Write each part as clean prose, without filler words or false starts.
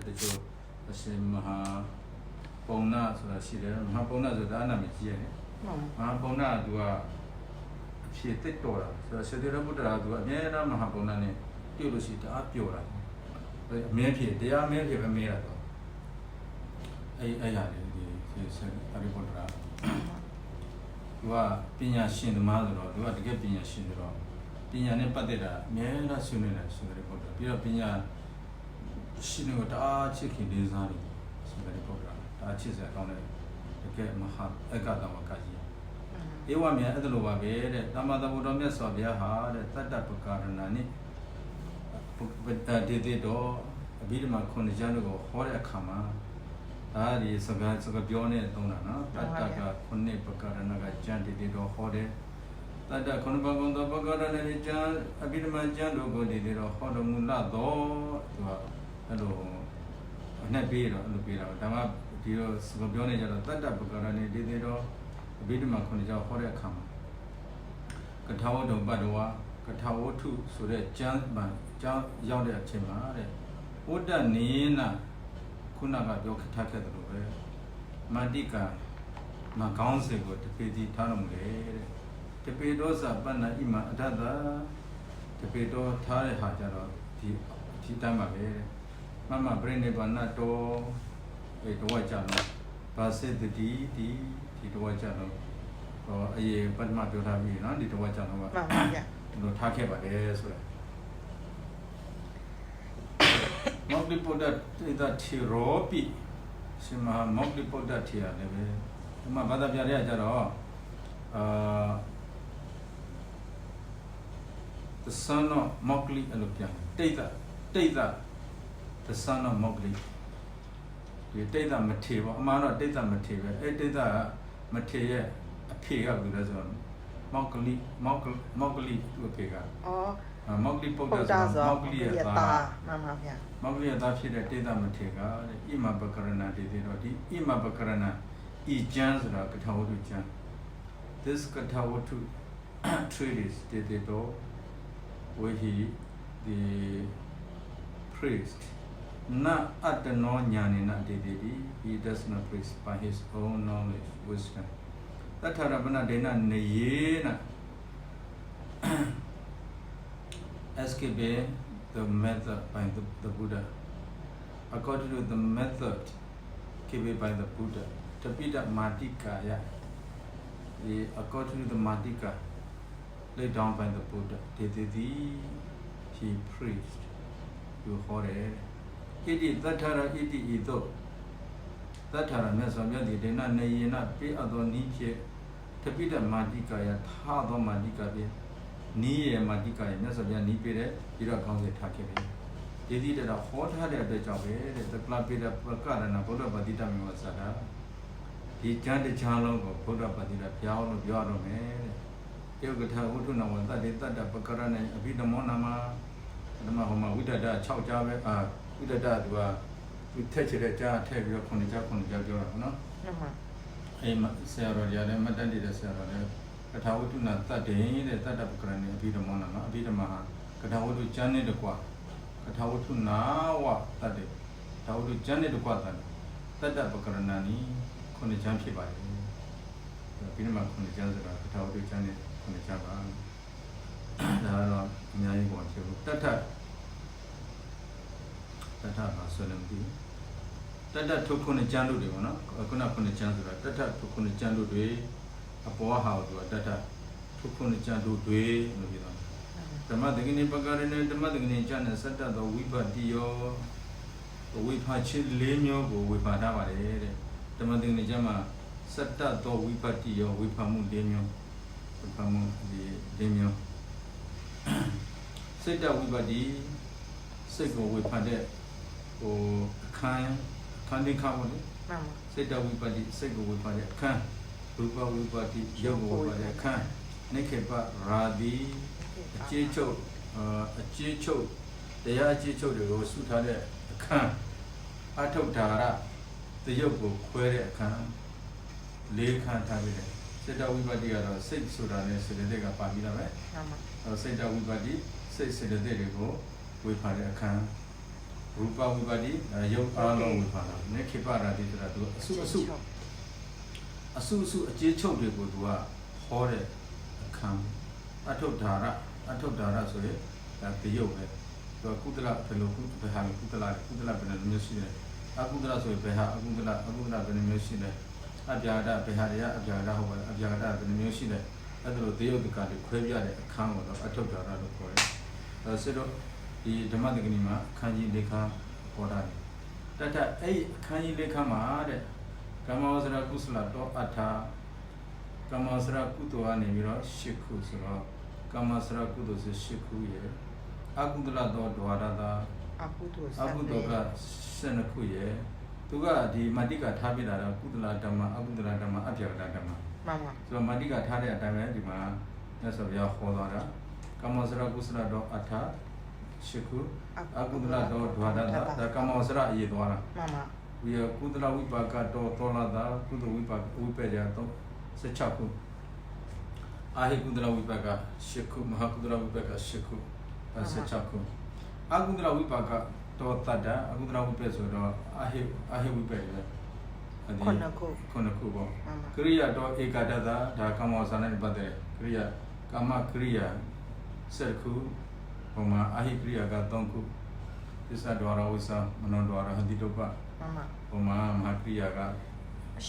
这就是马哈邦纳说的是的，马哈邦纳就是俺那没接的，马哈邦纳就啊，偏太多了，说现在那不得了，就啊，别那马哈邦纳呢，丢了是大标了，免费，对呀，免费不没了都，哎呀的，就是阿里不得了，就啊，毕业新的嘛子咯，就啊，这个毕业新的咯，毕业呢不得了，免那新的了，新的不得，比如毕业。新的个大切克里啥的，是个的不个，大切噻，讲嘞，这个嘛哈，一个当我家己。一方面，一个路话别的，他妈的我这边说别哈的，咱这不干了呢，对多，比如嘛，可能讲那个好的看嘛，啊，你这个标呢，懂了呢，咱这个可能不干了那个讲对多好的。但係可能不講到不講到你講，比如嘛講到個啲咯，好多冇拉到，對吧？အဲ့လိုနဲ့ပြီးတော့အဲ့လိုပြီးတော့ဒါမှဒီလိုစကားပြောနေကြတော့တတ်တပ္ပကာရနေဒီတော့အဘိဓမ္မာခုနှစ်ကြောင်းဟောတဲ့အခါမှာကထာဝတ္ထုပတ္တဝါကထာဝတ္ထုဆိုတဲ့ကျမ်းမှာကျောင်းရောက်တဲ့အချိန်မှာတဲ့ဝတ္တနေနာခုနကပြောထားခဲ့တယ်လို့ပဲမန္တိကာမကောင်းစေကိုတပေတိထားတော်မူတယ်တဲ့တပေတော်စာပဏ္ဏဣမအတ္တတာတပေတော်ထားတဲ့ဟာကြတော့ဒီတမ်းပါပဲတဲ့မမပြိနေပါဏတော်တော့ကြတော့ဘာစေတတိဒီတော့ကြတော့အရေးပထမပြောထားပြီနော်ဒီတော့ကြတော့မှန်ပါဗျာတို့ထားခဲ့ပါတယ်ဆိုရယ်မောဂလိပုဒ္ဒတိတထေရောပိရှင်မမောဂလိပုဒ္ဒထေရတယ်ပဲဒီမှာဘာသာပြရကြတော့the son of Mowgli အဲ့လိုပြန်တိတ်တာ the son of Mowgli ဒီတိတ်တာမထေပေါ့အမှန်တော့တိတ်တာမထေပဲအဲ့တိတ်တာမထေရဲ့အဖေကဘယ်လိုလဲဆိုတော့ Mowgli သူ့အဖေကMowgli ပုဒ္ဒဆို Mowgli ရဲ့သားမှန်ပါဗျာ Mowgli ရဲ့သားဖြစ်တဲ့တိတ်တာမထေကတဲ့ဣမပကရဏဒီတော့ဒီဣမပကရဏဤကျမ်းဆိုတာကထာဝတ္ထုကျမ်း this ကထာဝတ္ထု treatise ဒီတော့where the priest not at the no jnanina dididi he does not preach by his own knowledge wisdom tatharabana dena neyena escape the method by the Buddha according to the method given by the Buddha tapita madikaya according to the madika laid down by the Buddha. He preached. You heard it. Iti Tathara iti ito. Tathara Mesomya Dina Nayena P. Adoniche Tapita Madikaya Tado Madikabe Ni Madikaya Mesomya Nipere Ira Kangi Takebe. Did it a hot had at the job, the Plapida Prakara and Buddha Badita Mivasada. He chanted Chalo of Buddha Badita Piano Biaro Man. ယောဂထာဝတ္ထုနာဝတ္တတေတ္တပကရဏေအဘိဓမ္မောနာမဓမ္မဟောမဝိ တ္တဒ6ကြားပဲဝိတ္တဒသူကသူထက်ချတဲ့ကြားထည့်ပြီးတော့9ကြားပြောတာပေါ့နော်အိမ်မှာဆရာတော်ရတယ်မတ္တန်တဲ့ဆရာတော်လည်းကထာဝတ္ထုနာတတ်တယ်တဲ့တတ္တပကရဏေအဘိဓမ္မာနာအဘိဓမ္မာဟာကထာဝတ္ထုကျမ်းနဲ့တကွာကထာဝတ္ထုနာဝတတ်တယ်ကထာဝတ္ထုကျမ်းနဲ့တကွာတတ်တတ္တပကရဏနီ9ကျမ်းဖြစ်ပါတယ်အဘိဓမ္မာ9ကျမ်းဆိုတာကထာဝတ္ထုကျမ်းနဲ့9ကျမ်းပါဒါတော့အများကြီးပေါ်ဖြစ်ဘူးတတ္ထပါဆိုလည်းမသိဘူးတတ္တထု9ကျမ်းလို့တွေပေါ့နော်ခုန9ကျမ်းဆိုတာတတ္ထထု9ကျမ်းလို့တွေအပေါ်ဟာဆိုတာတတ္ထထု9ကျမ်းလို့တွေလို့ပြောတာဓမ္မတက္ကိနိပကာရဏေဓမ္မတက္ကိနိကျမ်းနဲ့စတ္တသောဝိပတ္တိယောဝိဖာချင်း၄မျိုးကိုဝေဖန်ထားပါတယ်တဲ့ဓမ္မတက္ကိနိကျမ်းမှာစတ္တသောဝိပတ္တိယောဝေဖန်မှု၄မျိုးဝေဖန်မှု၄မျိုးစိတ်တဝိပတ္တိစိတ်ကိုဝေဖန်တဲ့ဟိုအခန်းလေးခါပေါ့လေစိတ်တဝိပတ္တိစိတ်ကိုဝေဖန်တဲ့အခန်းရူပဝိပတ္တိရုပ်ကိုဝေဖန်တဲ့အခန်းနိခေပရာဒီအကျေးချုပ်တရားအကျေးချုပ်တွေကိုစုထားတဲ့အခန်းအထုဒါရတရုပ်ကိုခွဲတဲ့အခန်း၄ခန်းထားပြီးတယ်စိတ်တဝိပတ္တိကတော့စိတ်ဆိုတာနဲ့စေတသိက်ကပါပြီးတာပဲစိတ်တဝိပတ္တိစိတ်စေတသိက်တွေကိုဝေဖန်တဲ့အခန်းရူပဝိပတ္တိရုပ်အားလုံးဝေဖန်တာနိခေပရာဒီဆိုတာသူအစုအကျေးချုပ်တွေကိုသူကဟောတဲ့အခန်းအထုဒါရဆိုရင်ဒါတရုပ်ပဲသူကကုသလဘယ်လိုကုသဟာကုသလဘယ်လိုမျိုးရှိလဲအကုသလဆိုရင်ဘယ်ဟာအကုသလဘယ်လိုမျိုးရှိလဲအပြာဒဘယ်ဟာရအပြာဒဟုတ်ပါလားအပြာဒဘယ်လိုမျိုးရှိလဲအဲ့ဒါလိုတရုပ်တကတွေခွဲပြတဲ့အခန်းကိုတော့အထုဒါရလို့ခေါ်တယ်အဲဆိုတော့ဒီဓမ္မတက္ကနီမှာအခန်းကြီး၄ခန်းပေါ်တာတတအဲ့အခန်းကြီး၄ခန်းမှာတဲ့ကမ္မဝဆရာကုသလတော့အထာကမ္မဝဆရာကုသိုလ်ကနေပြီးတော့၈ခုဆိုတော့ကမ္မဝဆရာကုသိုလ်ဆို၈ခုရဲ့အကုသလတော့ဒွါရတာအကုသိုလ်က12ခုရဲ့သူကဒီမတ္တိကထားပြတာတော့ကုသလဓမ္မအကုသလဓမ္မအပြာဒဓမ္မမှန်ပါဆိုတော့မတ္တိကထားတဲ့အတိုင်းပဲဒီမှာမြတ်စွာဘုရားဟောသွားတာကမ္မဝဆရာကုသလတော့အထာ၈ခုအကုသလတော့ဒွါရတာဒါကမ္မဝဆရာအရေးသွားတာမှန်ပါဝိကုသလဝိပါကတော့သောလာတာကုသဝိပါဝိပေကြတော့16ခုအာဟိကုသလဝိပါက10ခုမဟာကုသလဝိပါက10ခု16ခုအကုသလဝိပါကတော့တတ္တအကုသလဝိပေဆိုတော့အာဟိဝိပေလေ9ခုပေါ့ကရိယာတော့ဧကတတဒါကမ္မဝဆာနဲ့ပတ်သက်ကရိယာကာမကရိယာ10ခုဟိုမှာအာဟိကရိယာက3ခုသစ္စာဒွါရဝိစာမနောဒွါရဟတိတုပ္ပဟိုမှာမဟာကရိယာက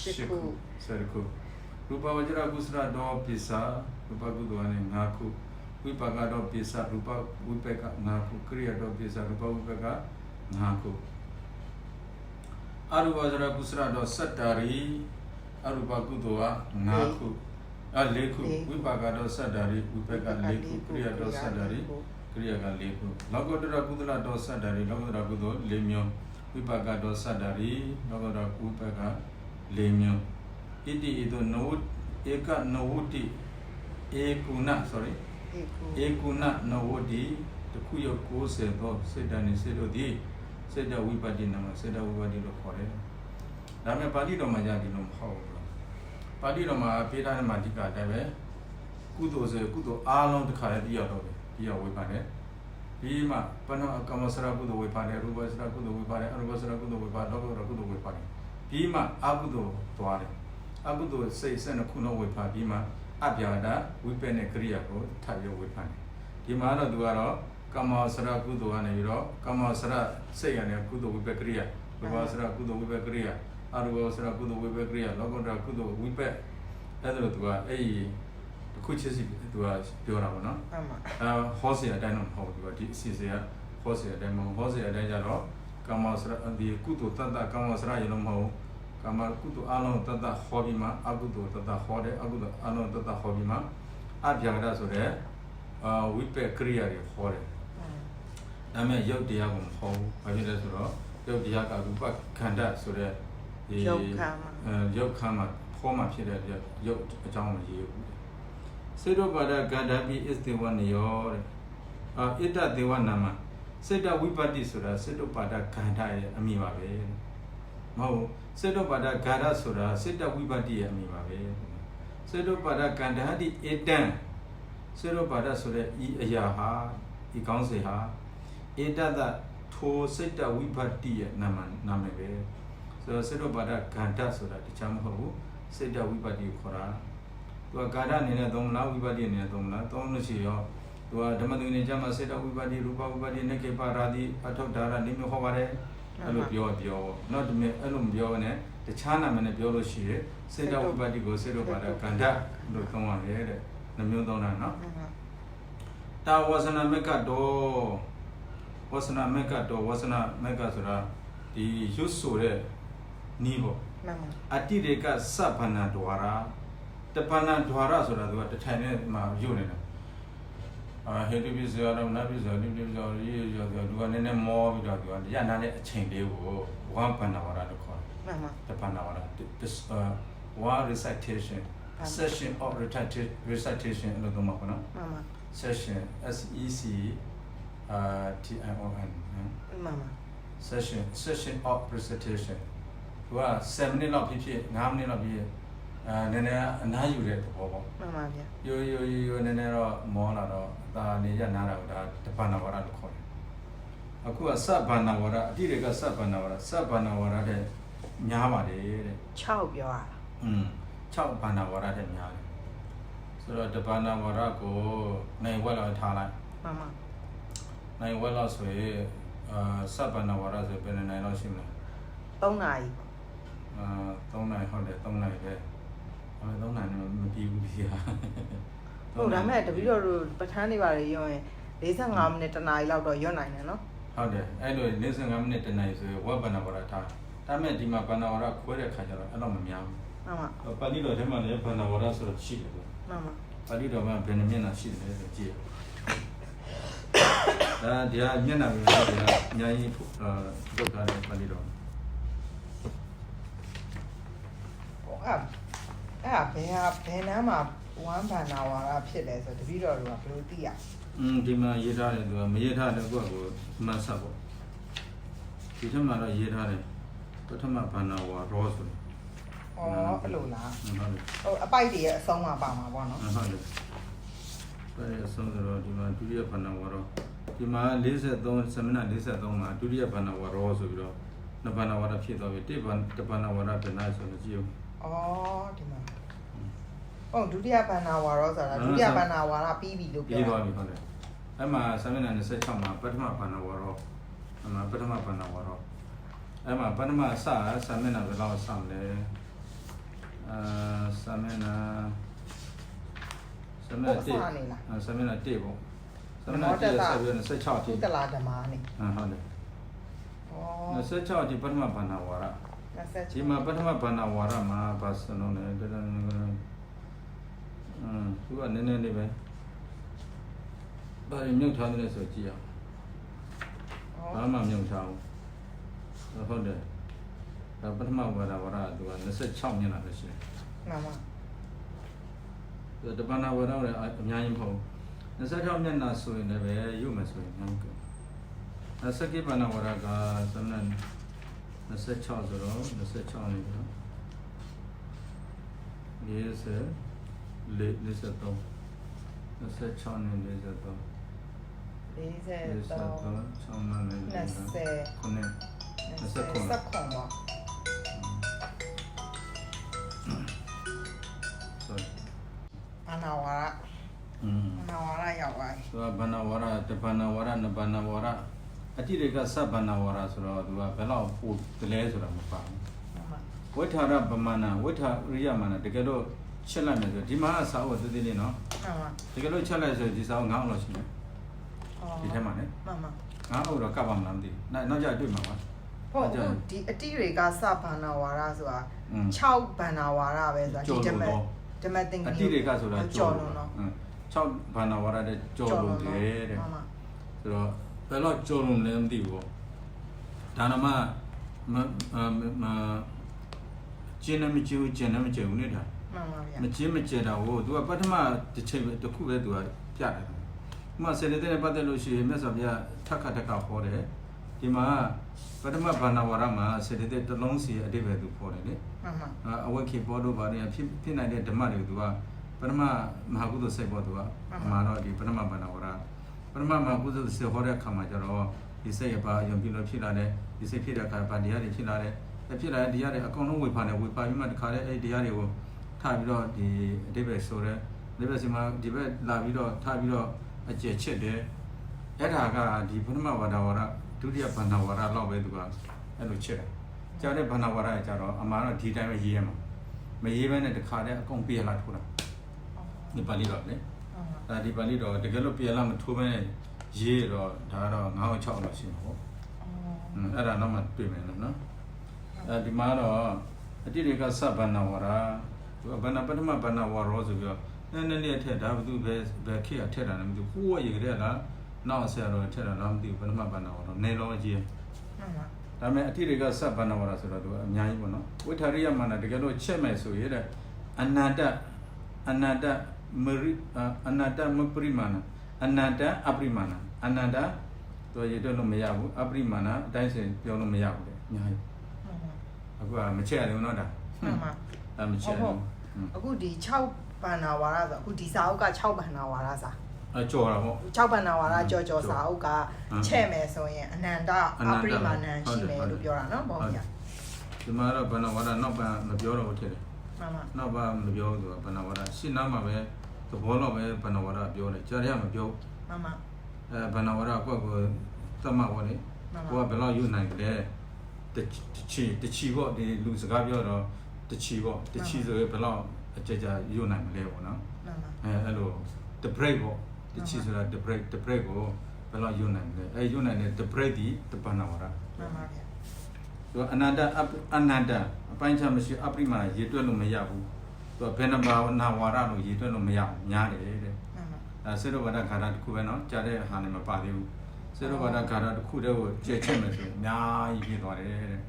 10ခု10ခုရူပဝကြရကုသလတော့ပိစာရူပကုသိုလ်နဲ့5ခုဝိပါကတော့ပိစာရူပဝိပက5ခုကရိယာတော့ပိစာရူပဝိပက5ခုအရူပဝကြရကုသလတော့စတ္တာရီအရူပကုသိုလ်က5ခု4ခုဝိပါကတော့စတ္တာရီဝိပက4ခုကရိယာတော့စတ္တာရီကရိယာက4ခုလောကုတ္တရကုသလတော့စတ္တာရီလောကုတ္တရကုသိုလ်4မျိုးဝိပါကတော့စတ္တာရီလောကုတ္တရဝိပက4မျိုးဣတိဣတောနဝဧကနဝတိဧကုဏဧကုဏနဝတိတခုရ90သောစေတနိစေတို့သည်စေတဝိပတ္တိနာမစေတဝိပတ္တိလို့ခေါ်တယ်။ဒါပေမဲ့ပါဠိတော်မှာကြာဒီလိုမဟုတ်ဘူး။ပါဠိတော်မှာပေးထားတဲ့မှာအဓိကအတိုင်းပဲကုသိုလ်ဆိုကုသိုလ်အားလုံးတစ်ခါတည်းပြရတော့တယ်ပြရဝိပတ္တိပြီးမှပဏကမ္မစရကုသိုလ်ဝိပတ္တိရူပစရကုသိုလ်ဝိပတ္တိအရူပစရကုသိုလ်ဝိပတ္တိလောကုတ္တရကုသိုလ်ဝိပတ္တိပြီးမှအကုသိုလ်သွားတယ်အကုသိုလ်စိတ်12ခုလုံးဝေဖန်ပြီးမှအပြာဒဝိပက်နဲ့ကရိယာကိုထပ်ရဝေဖန်တယ်ဒီမှာတော့သူကတော့ကမ္မစရကုသိုလ်ကနေပြီးတော့ကမ္မစရစိတ်ရတဲ့ကုသိုလ်ဝိပက်ကရိယာရူပစရကုသိုလ်ဝိပက်ကရိယာအရူပစရကုသိုလ်ဝိပက်ကရိယာလောကုတ္တရကုသိုလ်ဝိပက်အဲ့ဒါလို့သူကအဲ့ဒီတစ်ခုချင်းစီသူကပြောတာပေါ့နော်ဟောစီအတိုင်းတော့မဟုတ်ဘူးသူကဒီအစီအစဉ်ကဟောစီအတိုင်းမဟုတ်ဟောစီအတိုင်းကျတော့ကမ္မစရဒီကုသိုလ်တတ္တကမ္မစရရလုံးမဟုတ်ကမ္မကုသိုလ်အလုံးတတ္တဟောပြီးမှအကုသိုလ်တတ္တဟောတယ်အကုသိုလ်အလုံးတတ္တဟောပြီးမှအပြာဒဆိုတဲ့ဝိပက်ကရိယာတွေဟောတယ်ဒါပေမဲ့ယုတ်တရားကိုမဟောဘူးဘာဖြစ်လဲဆိုတော့ယုတ်တရားကရူပခန္ဓာဆိုတဲ့ဒီယုတ်ခမ်းမှာဖောမှာဖြစ်တဲ့ယုတ်အကြောင်းကိုရေးဘူးစေတောပါဒဂန္ဓာပိဣသေဝနိယောတဲ့ဣတ္တဒေဝနာမ စေတဝိပတ္တိဆိုတာစေတပါဒခန္ဓာရဲ့အမိပါပဲမဟုတ်စေတပါဒဂါရဆိုတာစေတဝိပတ္တိရဲ့အမိပါပဲစေတပါဒကန္ဓာတိဧတံစေတပါဒဆိုတဲ့ဤအရာဟာဤကောင်းစေဟာဧတတထိုစေတဝိပတ္တိရဲ့နာမည်ပဲဆိုတော့စေတပါဒကန္ဓာဆိုတာတခြားမဟုတ်ဘူးစေတဝိပတ္တိကိုခေါ်တာသူကကာရအနေနဲ့သုံးမလားဝိပတ္တိအနေနဲ့သုံးမလားသုံးလို့ရှိရောသူကဓမ္မသူနေကြမှာစေတဝိပတ္တိရူပဝိပတ္တိနေကေပါရာတိအထုဒ္ဒါရနိမျိုးဟောပါတယ်အဲ့လိုပြောတော့ဒီမဲ့အဲ့လိုမပြောဘဲနဲ့တခြားနာမည်နဲ့ပြောလို့ရှိရင်စေတဝိပတ္တိကိုစေတပါဒကန္ဓာလို့သုံးရတယ်တဲ့နှမျိုးသုံးတာနော်တာဝဆနာမက္ကတော်ဝဆနာမက္ကဆိုတာဒီရွတ်ဆိုတဲ့နီးပေါ့အတိရေကစဗ္ဗနာဒွါရတပဏဒွါရဆိုတာသူကတထိုင်နဲ့မှရွတ်နေတာဟေတုပိဇောရမနာပိဇောလိပိဇောရေရောသူကနည်းနည်းမောပြီးတော့သူကရနာတဲ့အချိန်လေးကိုဝါပဏဝါရလို့ခေါ်တယ်တပဏဝါရone recitation session of recitation လို့သုံးမှာပေါ့နော်session SECTION session of recitation သူက7 minute လောက်ဖြစ်5 minute လောက်ဖြစ်နည်းနည်းအနားယူတဲ့သဘောပေါ့မှန်ပါဗျာရိုးနည်းနည်းတော့မောလာတော့ဒါနေရနားတာကဒါတပဏဝါရလို့ခေါ်တယ်အခုကစဗ္ဗနာဝါရအတိတွေကစဗ္ဗနာဝါရတဲ့များပါတယ်တဲ့6ပြောရတာ6ဘာနာဝါရတဲ့များတယ်ဆိုတော့တဘာနာဝါရကိုနိုင်ဝက်လောက်ထားလိုက်မှန်ပါနိုင်ဝက်လောက်ဆိုရင်စဗ္ဗနာဝါရဆိုဘယ်နှစ်နိုင်လောက်ရှိမလဲ3နာရီ3နိုင်ဟုတ်တယ်3နိုင်ပဲ3နိုင်တော့မပြီးဘူးကြီးဟုတ်ဒါမဲ့တပည့်တော်တို့ပဋ္ဌာန်းတွေပါလေရောရင်45မိနစ်တနာရီလောက်တော့ရွတ်နိုင်တယ်နော်ဟုတ်တယ်အဲ့လို45မိနစ်တနာရီဆိုရင်ဝက်ဘာနာဝါရထားဒါမဲ့ဒီမှာဘာနာဝါရခွဲတဲ့ခါကျတော့အဲ့လိုမများဘူးမှန်ပါပါဠိတော်ထဲမှာလည်းဘာနာဝါရဆိုတော့ရှိတယ်ဗျမှန်ပါပါဠိတော်မှာဘယ်နှမျက်နှာရှိတယ်ဆိုကြည့်ဒါဒီဟာမျက်နှာမျိုးတွေအများကြီးထုတ်ထားတဲ့ပါဠိတော်ဘယ်နားမှာဝမ်းဘာနာဝါရဖြစ်လဲဆိုတပည့်တော်တို့ကဘယ်လိုသိရဒီမှာရေးထားတယ်သူကမရေးထားတဲ့ကိုယ့်ကိုမှတ်ဆက်ပေါ့ဒီထက်မှတော့ရေးထားတယ်ပထမဘာနာဝါရောဆိုတယ်အဲ့လိုလားဟိုအပိုက်တွေရဲ့အဆုံးမှာပါမှာပေါ့နော်ဟုတ်တယ်ပဲအဆုံးဆိုတော့ဒီမှာဒုတိယဘာနာဝါရောဒီမှာ43စမန43မှာဒုတိယဘာနာဝါရောဆိုပြီးတော့နှစ်ဘာနာဝါရဖြစ်သွားပြီတစ်ဘာနာဝါရဘယ်နာဆိုလို့ကြည့်အောင်ဒီမှာဟုတ်ဒုတိယဘာနာဝါရောဆိုတာဒုတိယဘာနာဝါရပြီးပြီလို့ပြောပြီးသွားပြီဟုတ်တယ်အဲ့မှာစမန26မှာပထမဘာနာဝါရောအဲ့မှာပထမဘာနာဝါရောအဲ့မှာပထမစမနဘယ်လောက်စမလဲစမန1စမန1ပေါ့စမန1ဆက်ပြီး26တိတလာဓမ္မနေဟုတ်တယ်26ဒီပထမဘာနာဝါရဒီမှာပထမဘာနာဝါရမှာဘာစလုံးလဲသူကနည်းနည်းလေးပဲဘာမြုပ်ထားတယ်ဆိုကြည့်အောင်ဘာမှမြုပ်ထားဘူးဟုတ်တယ်ဒါပထမဝါရသူက26မျက်နှာပဲရှိတယ်မှန်ပါတပနာဝရလည်းအများကြီးမဟုတ်26မျက်နှာဆိုရင်လည်းရုပ်မယ်ဆိုရင်ဟုတ်ကဲ့စကိပနာဝရကစမန26ဆိုတော့26နေပြီနော်40 43 26နေ43 6မှလည်း20ခုနှစ်29ပါဘာနာဝါရဘာနာဝါရရောက်သွားပြီသူကဘာနာဝါရတဘာနာဝါရနဘာနာဝါရအတိတွေကစဘာနာဝါရဆိုတော့သူကဘယ်လောက်ပို့တလဲဆိုတာမပါဘူးဝိထာရပမာဏဝိထာရိယမာဏတကယ်တော့ချက်လိုက်မယ်ဆိုဒီမှာအစာအုပ်သေးသေးလေးနော်မှန်ပါတကယ်လို့ချက်လိုက်ဆိုဒီစာအုပ်9အောင်လို့ရှိတယ်ဒီထဲမှာလေမှန်ပါ9အုပ်တော့ကပ်ပါမလားမသိဘူးနောက်ကြတွေ့မှာပါဟုတ်ဒီအတိတွေကစဘာနာဝါရဆိုတာ6ဘာနာဝါရပဲဆိုတာဒီဓမ္မသင်္ကန်းအတိတွေကဆိုတာကျော်လို့နော်6ဘာနာဝါရတဲ့ကျော်လို့တယ်တဲ့ဆိုတော့ဘယ်တော့ကျော်လို့လဲမသိဘူးဒါနမကျင်းမကျူးကျင်းမကျူးနေတာမှန်ပါဗျာမကျင်းမကျတာကိုသူကပထမတစ်ချိန်တစ်ခုပဲသူကပြတယ် မှစေတသိက်နဲ့ပတ်သက်လို့ရှိရင်မြတ်စွာဘုရားထက်ခါတက်ကဟောတယ်ဒီမှာပထမဘာနာဝရမှာစေတသိက်တစ်လုံးစီအတိပ္ပယ်သူခေါ်တယ်လေအဝိခေပေါ်လို့ပါတယ်ဖြစ်နိုင်တဲ့ဓမ္မတွေသူကပထမမဟာကုသိုလ်စိတ်ပေါ်သူကအမှားတော့ဒီပထမဘာနာဝရပထမမဟာကုသိုလ်စိတ်ဟောတဲ့အခါမှာကျတော့ဒီစိတ်ရပါယုံပြီးလို့ဖြစ်လာတဲ့ဒီစိတ်ဖြစ်တဲ့အခါဗာတရားတွေဖြစ်လာတဲ့ဖြစ်လာတဲ့တရားတွေအကုန်လုံးဝေဖန်တယ်ဝေဖန်ပြီးမှတခါတည်းအဲ့တရားတွေကိုထားပြီးတော့ဒီအတိပ္ပယ်ဆိုတဲ့ဒီဘက်စီမှာဒီဘက်လာပြီးတော့ထားပြီးတော့အကျယ်ချစ်တယ်အဲ့ဒါကဒီပထမဘာနာဝရဒုတိယဘာနာဝရလောက်ပဲသူကအဲ့လိုချစ်တယ်ကြားတဲ့ဘာနာဝရကျတော့အမှားတော့ဒီတိုင်းပဲရေးရမှာမရေးဘဲနဲ့တခါတည်းအကုန်ပြေလာထိုးတာဒီပါဠိတော်လေဒီပါဠိတော်တကယ်လို့ပြေလာမထိုးဘဲနဲ့ရေးတော့ဒါတော့9 6လောက်ရှိမှာပေါ့အဲ့ဒါတော့မှတွေ့မယ်နော်ဒီမှာတော့အတိတွေကစဘာနာဝရသူကဘာနာပထမဘာနာဝရဆိုပြီးတော့နည်းနည်းထက်ဒါဘသူပဲခေတ်ထက်တာလည်းမသိဘူးကိုယ်ရည်ကြတဲ့လားနောက်ဆရာတော်ထက်တာတော့မသိဘူးပထမဘာနာဝရနေလုံးကြီးဒါပေမဲ့အတိတွေကစဘာနာဝရဆိုတော့သူအများကြီးပေါ့နော်ဝိထာရိယမနာတကယ်လို့ချက်မယ်ဆိုရတဲ့အနန္တမပရိမာဏအနန္တအပရိမာဏအနန္တတော့ရတော့လို့မရဘူးအပရိမာဏအတိုင်းစင်ပြောလို့မရဘူးလေအများကြီးအခုကမချက်ရတယ်နော်ဒါမချက်ဘူးအခုဒီ6ဘန္နာဝါရဆိုအခုဒီစာအုပ်က6ဘန္နာဝါရစာကြော်တာပေါ့6ဘန္နာဝါရကြော်စာအုပ်ကချက်မယ်ဆိုရင်အနန္တအပရိမာဏရှိမယ်လို့ပြောတာနော်ဘောင်းကြီးဒီမှာတော့ဘန္နာဝါရနောက်ပါမပြောတော့ဘူးထင်တယ်နောက်ပါမပြောဘူးသူကဘန္နာဝါရရှင်းနာမှာပဲသဘောတော့ပဲဘန္နာဝါရပြောတယ်ကြားရမပြောဘန္နာဝါရကိုယ့်ကိုသတ်မှတ်ပါလေကိုကဘယ်လောက်ယူနိုင်တယ်တချီပေါ့ဒီလူစကားပြောတော့တချီပေါ့တချီဆိုရင်ဘယ်လောက်အကြကြယူနိုင်မလဲပေါ့နော်အဲ့လို the break ပေါ့တချီဆိုတာ the break ကိုဘယ်လောက်ယူနိုင်မလဲအဲ့ယူနိုင်တဲ့ the break ဒီတပနာဝရမှန်ပါဗျာသူအနန္တအပိုင်းခြားမရှိအပရိမာဏရေတွက်လို့မရဘူးသူဘယ်နှဘာနာဝရလို့ရေတွက်လို့မရဘူးများတယ်တဲ့စေရဝဒခါရတစ်ခုပဲနော်ကြားတဲ့ဟာနဲ့မပါသေးဘူးစေရဝဒခါရတစ်ခုတည်းကိုကျက်ချက်မယ်ဆိုရင်အများကြီးပြသွားတယ်တဲ့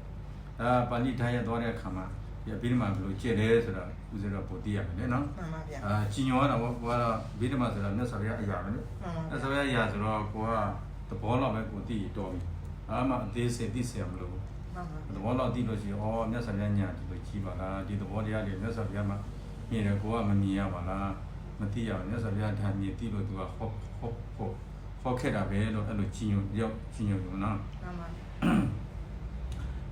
ပါဠိထားရသွားတဲ့အခါမှာဒီဗိဓမာဘယ်လိုကျက်လဲဆိုတော့ဦးဇင်းတော့ပို့သိရမယ်လေနော်မှန်ပါဗျာကြီးညောတာပေါ့ကိုကတော့ဗိဓမာဆိုတော့မြတ်စွာဘုရားအရာပဲလေမြတ်စွာဘုရားအရာဆိုတော့ကိုကသဘောလောက်ပဲကိုသိတော်ပြီအားမှအသေးစိတ်သိစေရမလို့သဘောလောက်သိလို့ရှိရင်မြတ်စွာဘုရားညာဒီလိုကြီးပါလားဒီသဘောတရားတွေမြတ်စွာဘုရားမှာမြင်တယ်ကိုကမမြင်ရပါလားမသိရဘူးမြတ်စွာဘုရားဓာတ်မြင်သိလို့သူကဟောခဲ့တာပဲလို့အဲ့လိုကြီးညိုရောက်ကြီးညိုလို့နော်မှန်ပါ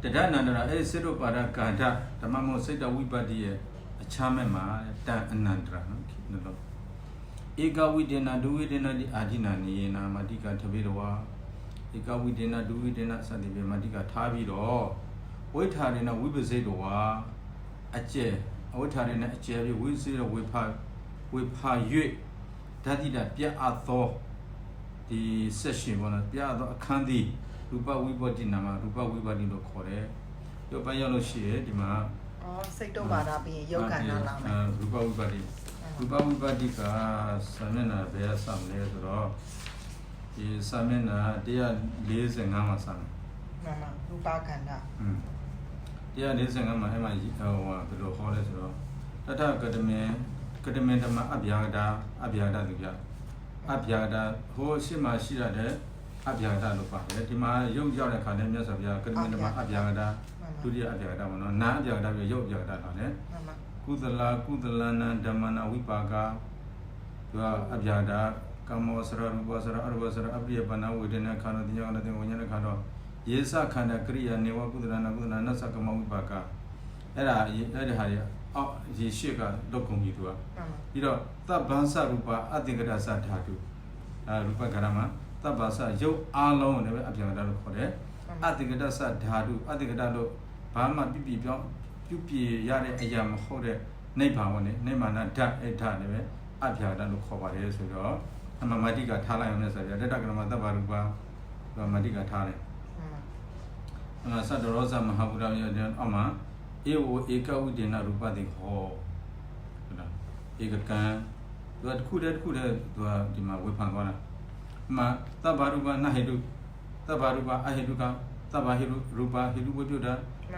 တဒနန္ဒရာအဲ့စေတောပါဒကာဓဓမ္မမောစိတ်တဝိပတ္တိရဲ့အခြားမဲ့မှာတန်အနန္တရာနော်ဧကဝိဒေနဒုဝိဒေနတိအာဓိနာနေနာမတိကထဘေတော်ဝါဧကဝိဒေနဒုဝိဒေနစတိဘေမတိကထားပြီးတော့ဝိထာရေနဝိပစိတ်တော်ဝါအကျဲဝိထာရေနအကျဲပြီးဝိစေတော်ဝိဖာ၍ဓာတိတပြတ်အပ်သောဒီဆက်ရှင်ပေါ်နော်ပြတ်သောအခန်းသည်ရူပဝိပတ္တိနာမှာရူပဝိပတ္တိလို့ခေါ်တယ်။ဒီပိုင်းရောက်လို့ရှိရင်ဒီမှာစိတ်တော့ပါတာပြီးရုပ်ခန္ဓာလာမယ်။ရူပဝိပတ္တိကစာမျက်နှာဘယ်ဆမ်းလဲဆိုတော့ဒီစာမျက်နှာ145မှာဆမ်းတယ်။မှန်ရူပခန္ဓာ145မှာအဲ့မှာဘယ်လိုဟောလဲဆိုတော့တထကတမေဓမ္မအဗျာဒသူပြအဗျာဒဟိုရှိမှရှိရတဲ့အဗျာဒလို့ပါတယ်ဒီမှာရုပ်ရောက်တဲ့ခါနဲ့မြတ်စွာဘုရားကတမေဓမ္မအဗျာဒဒုတိယအဗျာဒပေါ့နော်နာအဗျာဒပြီးရုပ်အဗျာဒလာတယ်ကုသလနာဓမ္မနာဝိပါကသူကအဗျာဒကမောစရရူပစရအရဝစရအပရိယပနာဝေဒနာခန္ဓာတိယောနတိဝိညာဏခန္ဓာယေသခန္ဓာကရိယာနေဝကုသလနာနသကမဝိပါကအဲ့ဒါဟာရရေရှိကဒုက္ခမီသူကပြီးတော့သဗ္ဗံစရူပအသင်္ကတသဓာတုရူပကရမသဗ္ဗစရုပ်အားလုံးကိုလည်းအဗျာဒလို့ခေါ်တယ်အသင်္ကတသဓာတုအသင်္ကတလို့ဘာမှပြပြပြောင်းပြုပြရတဲ့အရာမဟုတ်တဲ့နိဗ္ဗာန်ဝင်နိဗ္ဗာန်ဓာတ်အဲ့ဓာတ်လည်းပဲအဗျာဒလို့ခေါ်ပါတယ်ဆိုတော့အမမတိကထားလိုက်အောင်လဲဆိုရတတကရမသဗ္ဗရူပမတိကထားတယ်သတ္တရောဇမဟာဗုဒ္ဓရဲ့အောက်မှာဧဝဧကဝိဒေနရူပတိဟောဟုတ်လားဧကကံသူကတစ်ခုတည်းသူကဒီမှာဝေဖန်သွားတာမှာသဗ္ဗရူပနဟေတုသဗ္ဗရူပအဟေတုကသဗ္ဗဟေတုရူပဟေတုဝိပ္ပဒ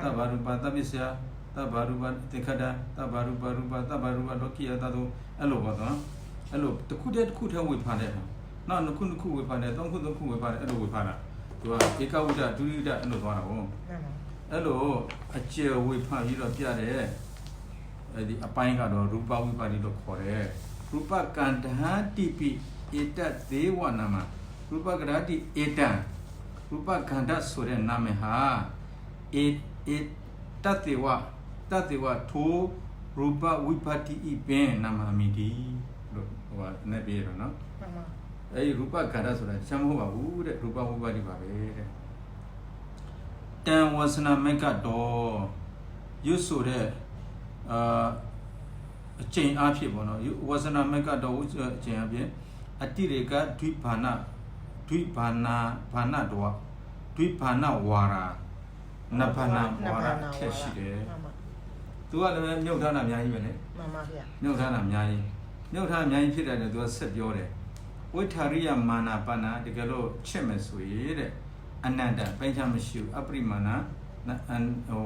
သဗ္ဗရူပသဗ္ဗစ္စယသဗ္ဗရူပတေခဒသဗ္ဗရူပသဗ္ဗရူပလောကိယတသောအဲ့လိုပေါ့နော်အဲ့လိုတစ်ခုတည်းဝေဖန်တဲ့ဟာ နောက်နှစ်ခုဝေဖန်တယ်သုံးခုဝေဖန်တယ်အဲ့လိုဝေဖန်တာသူကဧကဝိဒဒုတိယဝိဒအဲ့လိုသွားတာဟုတ်အဲ့လိုအကျယ်ဝေဖန်ပြီးတော့ပြတဲ့အဲ့ဒီအပိုင်းကတော့ရူပဝိပါတိလို့ခေါ်တယ်ရူပကန္တဟတိပိဧတသေးဝနာမရူပကရတိဧတံရူပကန္တဆိုတဲ့နာမည်ဟာဧတတေဝထိုရူပဝိပါတိဤပင်နာမမီတိလို့ဟိုကနေပြေတော့နော်အဲ့ဒီရူပကန္တဆိုတာချမ်းမဟုတ်ပါဘူးတဲ့ရူပဝိပါတိပါပဲတဲ့တံဝဆနာမကတော်ရွတ်ဆိုတဲ့အကျင့်အားဖြင့်ပေါ့နော်ဝဆနာမကတော်အကျင့်အားဖြင့်အတိရေကဒွိဘာနာတော်ဒွိဘာနာဝါရာနဘာနာဝါရာထက်ရှိတယ်သူကလည်းမြုပ်ထားတာအများကြီးပဲလေမှန်ပါဗျာမြုပ်ထားတာအများကြီးဖြစ်တယ်သူကဆက်ပြောတယ်ဝိထာရိယမာနာပါဏတကယ်လို့ချစ်မယ်ဆိုရင်တဲ့အနန္တပိုင်းခြားမရှိဘူးအပရိမာဏဟို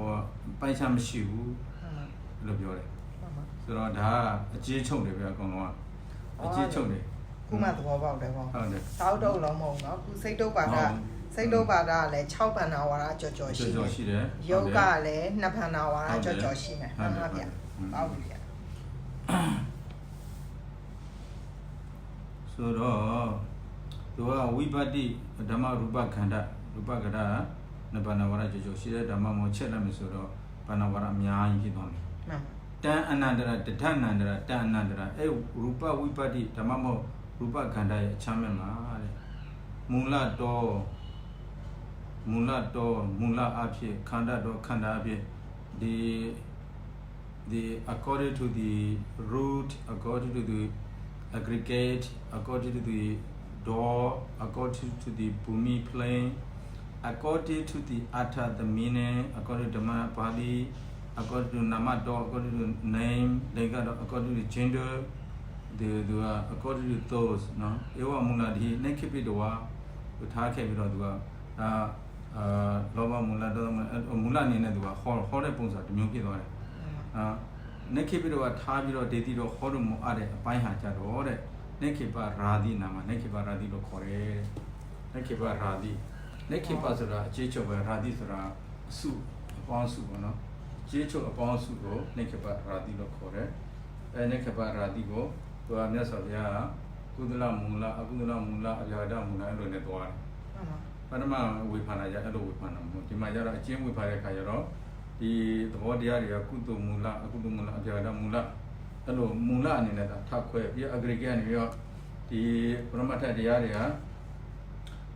ပိုင်းခြားမရှိဘူးလို့ပြောတယ်ဆိုတော့ဒါအကျေးချုပ်တယ်ဗျာအကုန်လုံးကအကျေးချုပ်တယ်ခုမှသဘောပေါက်တယ်ပေါ့ဟုတ်တယ်တောက်တော့လုံးမဟုတ်နော်ခုစိတ်တုပ်ပါဒကလည်း6ဘန္နာဝါဒကြော်ရှိတယ်ယောဂကလည်း2ဘန္နာဝါဒကြော်ရှိမယ်မှန်ပါဗျာပေါက်ပြီဗျာဆိုတော့သူကဝိပတ္တိဓမ္မရူပခန္ဓာရူပကရနဘာနာဝရကြောရှိတဲ့ဓမ္မမောချက်လိုက်မယ်ဆိုတော့ဘာနာဝရအများကြီးဖြစ်သွားတယ်မှန်ပါတန်အနန္တရတထနန္တရတန်အနန္တရအဲရူပဝိပတ္တိဓမ္မမောရူပခန္ဓာရဲ့အချမ်းမဲ့မှာတဲ့မူလအဖြစ်ခန္ဓာအဖြစ်ဒီ according to the root according to the aggregate according to the door according to the bhumi plane according to the artha the meaning according to Dhamma Pali according to nama door according to name according to gender the according to those no ewa mula di nekhipi dowa tha khe bi do tu ka loba mulaအနေနဲ့သူကဟောတဲ့ပုံစံတစ်မျိုးဖြစ်သွားတယ်နေခိပိတော့ထားပြီးတော့ဒေတိတော့ဟောလို့မအားတဲ့အပိုင်းဟာကြတော့တဲ့နေခိပရာသီနာမနေခိပရာသီလို့ခေါ်တယ်နေခိပရာသီနေခိပဆိုတာအကျေးချုပ်ပဲရာသီဆိုတာအစုအပေါင်းစုပေါ့နော်အကျေးချုပ်အပေါင်းစုကိုနေခိပရာသီလို့ခေါ်တယ်အဲနေခိပရာသီကိုသူကမြတ်စွာဘုရားကုသလမူလအကုသလမူလအဗျာဒမူလအဲ့လိုနဲ့တွားတယ်ပထမဝေဖန်လာကြအဲ့လိုဝေဖန်တာမဟုတ်ဒီမှာကျတော့အကျဉ်းဝေဖန်တဲ့အခါကျတော့ဒီသဘောတရားတွေကကုသိုလ်မူလအကုသိုလ်မူလအပြာဒမူလအဲ့လိုမူလအနေနဲ့ထပ်ခွဲပြီး aggregate နေပြီးတော့ဒီပရမတ္ထတရားတွေက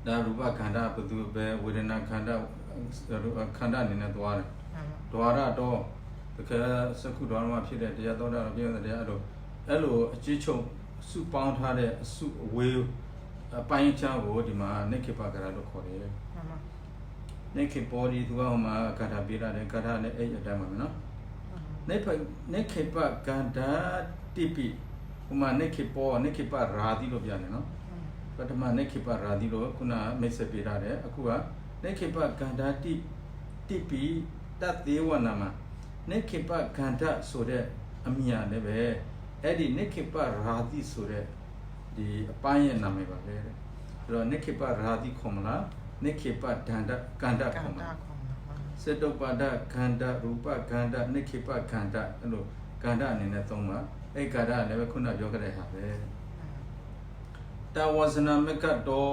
ဒါရူပခန္ဓာဘသူပဲဝေဒနာခန္ဓာအနေနဲ့သွားတယ်ဒွါရတော့တကယ်စကုဒွါရမှာဖြစ်တဲ့တရားတော်တာပြည့်တဲ့တရားအဲ့လိုအကြီးချုပ်စုပေါင်းထားတဲ့အစုအဝေးအပိုင်းချကိုဒီမှာနိခိပကရလို့ခေါ်တယ်နေခေပေါ်ဒီသူကဟိုမှာဂါထာပေးရတယ်ဂါထာနဲ့အဲ့အတိုင်းပါမယ်နော်နေခေပဂန္ဓာတိပိဟိုမှာနေခေပရာသီလို့ပြန်တယ်နော်ပထမနေခေပရာသီလို့ခုနမိတ်ဆက်ပေးရတယ်အခုကနေခေပဂန္ဓာတိပိတသေဝနာမနေခေပဂန္ဓာဆိုတဲ့အမြာလည်းပဲအဲ့ဒီနေခေပရာသီဆိုတဲ့ဒီအပိုင်းရဲ့နာမည်ပါပဲအဲ့တော့နေခေပရာသီခေါ်မလားနေခေပဒန္တကန္တခေါ်မှာစေတုပ္ပဒခန္ဓာရူပခန္ဓာနေခေပခန္ဓာအဲ့လိုခန္ဓာအနေနဲ့သုံးပါအဲ့ခန္ဓာလည်းပဲခုနပြောခဲ့တဲ့ဟာပဲတဝဇနာမကတော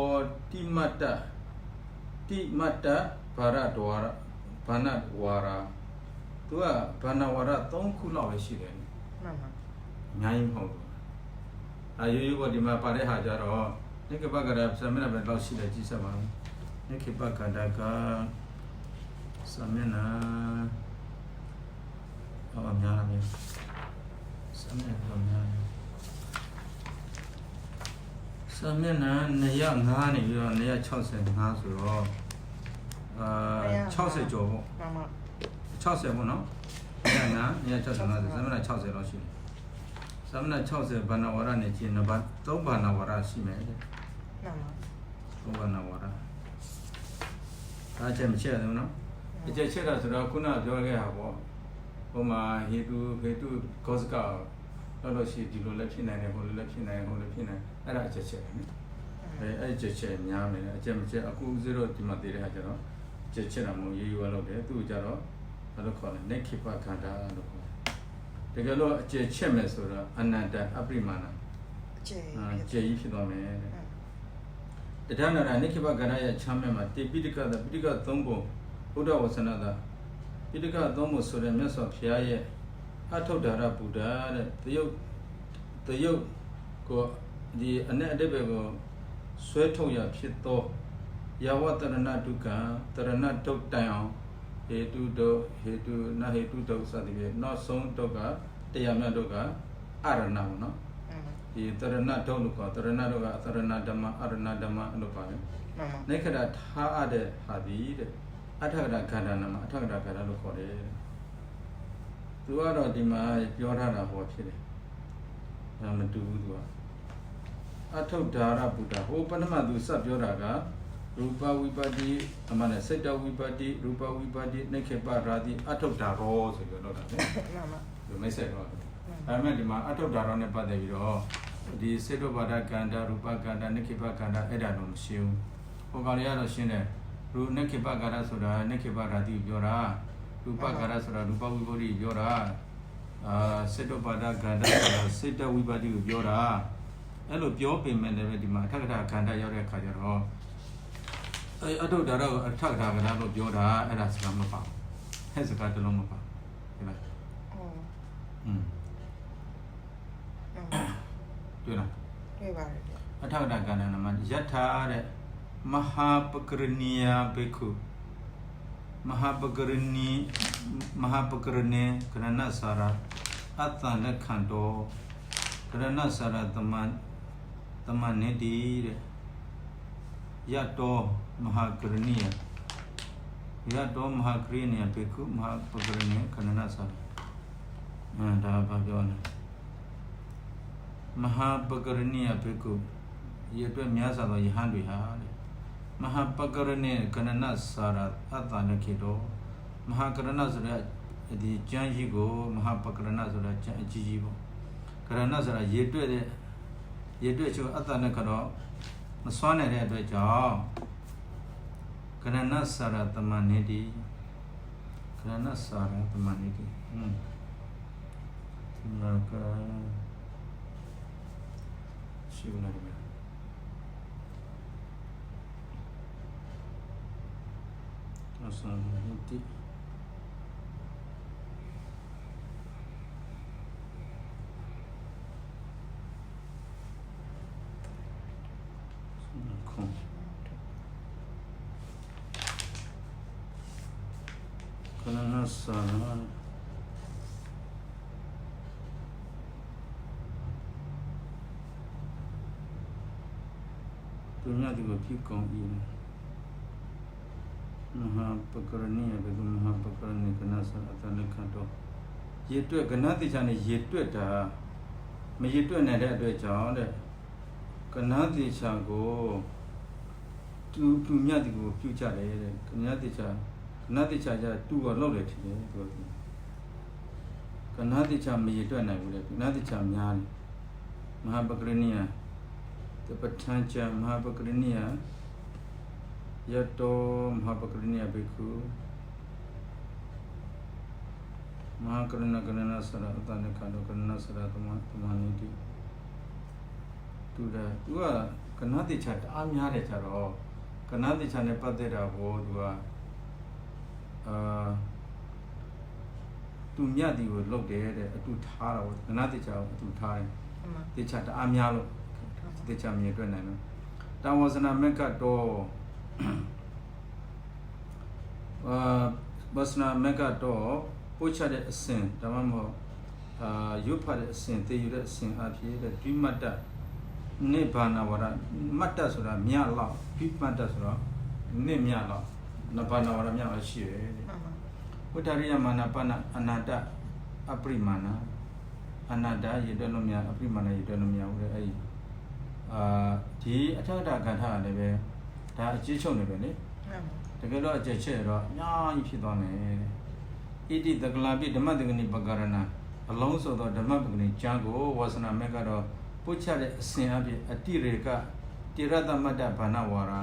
တိမတ္တဘာရဒဝါရဘာနဝါရာသူကဘာနဝါရ3ခုလောက်ပဲရှိတယ်မှန်ပါအများကြီးမဟုတ်ဘူးရိုးပေါ်ဒီမှာပါတဲ့ဟာကြတော့နေကပကရဆမနာပဲလောက်ရှိတယ်ကြည့်စမ်းပါနေခိပကန္တကသမဏအများလားမြေသမဏတော့များသမဏ205နေပြီးတော့265ဆိုတော့60ကျော်ပေါ့မှန်ပါ60ပေါ့နော်265သမဏ60လောက်ရှိတယ်သမဏ60ဘာနာဝရနဲ့ကျင်းတော့3ဘာနာဝရရှိမယ်တဲ့မှန်ပါ3ဘာနာဝရအားချက်မချက်ဘူးနော်အချက်ချက်တာဆိုတော့ခုနပြောခဲ့တာပေါ့ဟိုမှာဟေတုကောစကလို့ရှိဒီလိုလည်းဖြစ်နိုင်တယ်ဟိုလိုလည်းဖြစ်နိုင်ဟိုလိုဖြစ်နိုင်အဲ့ဒါအချက်ချက်ပဲ အဲ့ချက်များမယ်အချက်မချက်အခုဥစဉ်တော့ဒီမှာတည်တဲ့အခါကျတော့ချက်တာမဟုတ်ရေးရွာလို့တယ်သူကြတော့အဲ့လိုခေါ်တယ်နေခိပခန္ဓာလို့ခေါ်တယ်တကယ်လို့အကျချက်မယ်ဆိုတော့အနန္တအပရိမာဏအကျကြီးဖြစ်သွားမယ်တဲ့တဏ္ဍာနေခိပခန္ဓာရဲ့ချမ်းမဲ့မှာတိပိဋကသုံးပုံဘုဒ္ဓဝဆနတာပိဋကသုံးပုံဆိုတဲ့မြတ်စွာဘုရားရဲ့အထုဒ္ဓရဗုဒ္ဓတဲ့တယုတ်ကိုဒီအ내အတိပ္ပယ်ကိုဆွဲထုတ်ရဖြစ်သောယဝတရဏဒုက္ခတရဏဒုက္တံအောင်ဟေတုဒုဟေတုနဟေတုဒုစသည်ဖြင့်နောက်ဆုံးဒုက္ခတရားမြတ်ဒုက္ခအရဏပေါ့နော်ဒီတရဏဒုလို့ခေါ်တရဏဒုက္ခအတရဏဓမ္မအရဏဓမ္မလို့ပါတယ်နိခရထားအပ်တဲ့ဟာဒီတဲ့အထကရာခန္ဓာနာမှာအထကရာခန္ဓာလို့ခေါ်တယ်သူကတော့ဒီမှာပြောထားတာဟောဖြစ်တယ်မတူဘူးသူကအထုဒ္ဓါရဗုဒ္ဓဟိုပထမသူစပြောတာကရူပဝိပတ္တိအမှန်နဲ့စိတ်တဝိပတ္တိရူပဝိပတ္တိနိခေပရာတိအထုဒ္ဓါရောဆိုပြောတော့တာလေဒီမိတ်ဆက်တော့ဒါပေမဲ့ဒီမှာအထုဒ္ဓါရောနဲ့ပတ်သက်ပြီးတော့ဒီစေတောပါဒကန္တာရူပကန္တာနိခေပကန္တာအဲ့ဒါတော့မရှိဘူးဟိုကောင်တွေကတော့ရှင်းတယ်ရူနိခေပကန္တာဆိုတာနိခေပရာတိပြောတာရူပကန္တာဆိုတာရူပဝိပတ္တိပြောတာစေတောပါဒကန္တာဆိုတာစေတဝိပတ္တိကိုပြောတာအဲ့လိုပြောပေမဲ့လည်းဒီမှာအထကထာခန္ဓာရောက်တဲ့အခါကျတော့အထုဒ္ဓါရောအထကထာခန္ဓာလို့ပြောတာအဲ့ဒါစကားမပါဟဲ့စကားတလုံးမပါဒီလားတွေ့လားတွေ့ပါတယ်အထကထာခန္ဓာနာမှာယထာတဲ့မဟာပကရဏီယဘေခုမဟာပကရဏီကရဏစာရအတ္တလက်ခန္တောကရဏစာရတမနေတိတဲ့ယတောမဟာကရဏီယတောမဟာကရဏီယဘေခုမဟာပကရဏီကရဏစာရဒါဘာပြောလဲမဟာပကရဏီယဘေခုရအတွက်များစွာသောယဟန်တွေဟာတဲ့မဟာပကရဏီကရဏစာရအတ္တလက်ခေတောမဟာကရဏဆိုတဲ့ဒီကျမ်းကြီးကိုမဟာပကရဏဆိုတာကျမ်းအကြီးကြီးပေါ့ကရဏဆိုတာရေတွက်ချိုအတ္တနဲ့ကတော့မစွမ်းနိုင်တဲ့အတွက်ကြောင့်ကရဏစာရတမနိတိကရဏစာရတမနိတိနောကရှိဦးနာဒီမှာအစံနိတိကရဏစာရသူများဒီကိုဖြစ်ကောင်းပြီမဟာပကရဏီဘေကမဟာပကရဏီကရဏစာရအတ္တလက်ခန္တောရေတွက်ကဏတိချာနဲ့ရေတွက်တာမရေတွက်နိုင်တဲ့အတွက်ကြောင့်တဲ့ကဏတိချာကိုသူမြတ်ဒီကိုပြုကြတယ်တဲ့ကဏတိချာကြတူတော့လောက်လေထင်တယ်သူကဏတိချာမရေတွက်နိုင်ဘူးလေကဏတိချာများတယ်မဟာပကရဏီယတပဋ္ဌာန်းချမဟာပကရဏီယယတောမဟာပကရဏီယဘေခုမဟာကရဏစရအတ္တနခန္ဓာကရဏစရတမနိတိသူကကဏတိချာတအားများတယ်ကြတော့ကဏတိချာနဲ့ပတ်သက်တာကိုသူကသူမြတ်ဒီကိုလုတ်တယ်တဲ့အတူထားတာကိုကဏတိချာကိုအတူထားတယ်တိချာတအားများလို့တိချာမြင်တွေ့နိုင်လို့တာဝဇနာမက္ကတောဘစနာမက္ကတောပို့ချတဲ့အစဉ်ဒါမှမဟုတ်ရုပ်ဖတ်တဲ့အစဉ်သိယူတဲ့အစဉ်အဖြစ်တဲ့ဒီမတ္တနိဗ္ဗာန်ဝရမတ္တဆိုတာမြတ်လောက်ဒီမတ္တဆိုတော့နိမြတ်လောက်နိဗ္ဗာန်ဝရမြတ်လောက်ရှိတယ်ဝတ္တရိယမာနပဏအနာတအပရိမာဏအနာတရတဲ့လို့များအပရိမာဏရတဲ့လို့များဦးတယ်အဲ့ဒီအထကထာကဏ္ဍကလည်းပဲဒါအကျဉ်းချုပ်နေပဲလေတကယ်တော့အကျဉ်းချက်တော့အများကြီးဖြစ်သွားမယ်ဣတိတကလာပိဓမ္မတကနိပကရဏအလုံးစုံသောဓမ္မပကနိကျမ်းကိုဝါစနာမဲ့ကတော့ပုတ်ချတဲ့အစဉ်အဖြစ်အတိရေကတ တိရသမတ္တဘာနာဝါရာ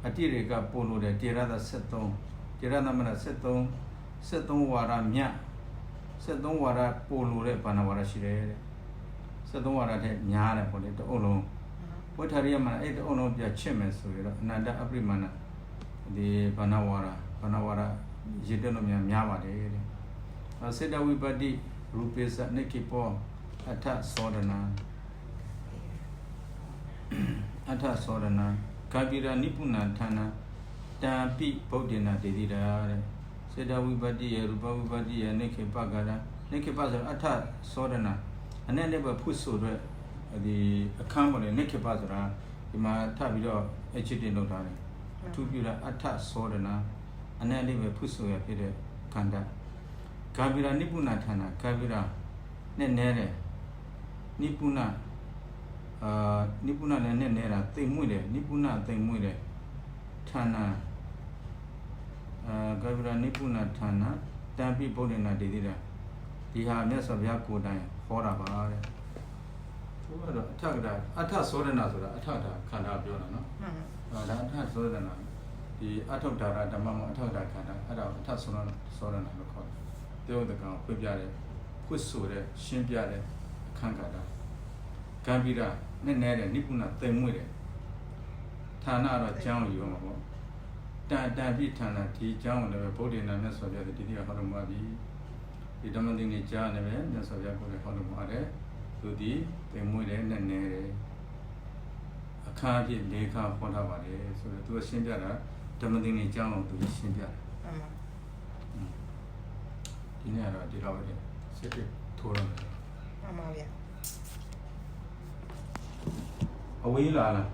အတိရေကပို့လို့တဲ့တိရသ73တိရသမတ္တ73ဝါရမြတ်73ဝါရပို့လို့တဲ့ဘာနာဝါရရှိတယ်တဲ့73ဝါရတဲ့များတယ်ပေါ့လေတအုပ်လုံးဝိထာရိယမှာအဲ့တအုပ်လုံးပြချစ်မယ်ဆိုရတော့အနန္တအပရိမဏဒီဘာနာဝါရရည်တက်လို့များပါတယ်တဲ့စေတဝိပတ္တိရူပိစနိကိပောအထသောဒနာကာပိရာနိပုဏ္ဏဌာနတံပိဗုဒ္ဓနာဒေတိတာတဲ့စေတဝိပတ္တိယရူပဝိပတ္တိယနိခိပကရာနိခိပဆိုအထသောဒနာအနဲ့လည်းပဲဖုဆိုတဲ့ဒီအခန်းပေါ်လေနိခိပဆိုတာဒီမှာထပ်ပြီးတော့အချစ်တင်လုပ်ထားတယ်အထူးပြုတာအထသောဒနာအနဲ့လည်းပဲဖုဆိုရဖြစ်တဲ့ခန္ဓာကာပိရာနိပုဏ္ဏဌာနကာပိရာနဲ့နဲတယ်နိပုဏ္ဏလည်းနဲ့နေတာသိမ်မွေ့တယ်နိပုဏ္ဏသိမ်မွေ့တယ်ဌာနကာပိရာနိပုဏ္ဏဌာနတံပိဗုဒ္ဓနာဒေတိတာဒီဟာမြတ်စွာဘုရားကိုယ်တိုင်ဟောတာပါတဲ့ဘုရားတော့အထကတာအထသောဒနာဆိုတာအထတာခန္ဓာပြောတာနော်ဒါအထသောဒနာဒီအထုတာရဓမ္မမအထတာခန္ဓာအဲ့ဒါအထသောဒနာလို့ခေါ်တယ်တေဝတကံဖွင့်ပြတယ်ဖွင့်ဆိုတဲ့ရှင်းပြတဲ့အခန်းကတာကံပိရာနဲ့နေတဲ့နိပုဏ္ဏသိမ်မွေ့တယ်ဌာနတော့ကျောင်းယူမှာပေါ့တန်ပိဌာနဒီကျောင်းလည်းပဲဗုဒ္ဓနာမြတ်စွာဘုရားဒီတိယဟောတော်မူပြီဒီဓမ္မသင်္ကေကြားလည်းပဲမြတ်စွာဘုရားကိုယ်လည်းဟောတော်မူတယ်သူဒီသိမ်မွေ့တယ်နဲ့နေတယ်အခါပြည့်၄ခါဟောထားပါတယ်ဆိုတော့သူရှင်းပြတာဓမ္မသင်္ကေကျောင်းအောင်သူရှင်းပြတယ်ဒီနေ့ကတော့ဒီတော့ပဲစစ်စစ်ထိုးရမယ်မှန်ပါဗျာအဝေးလာလား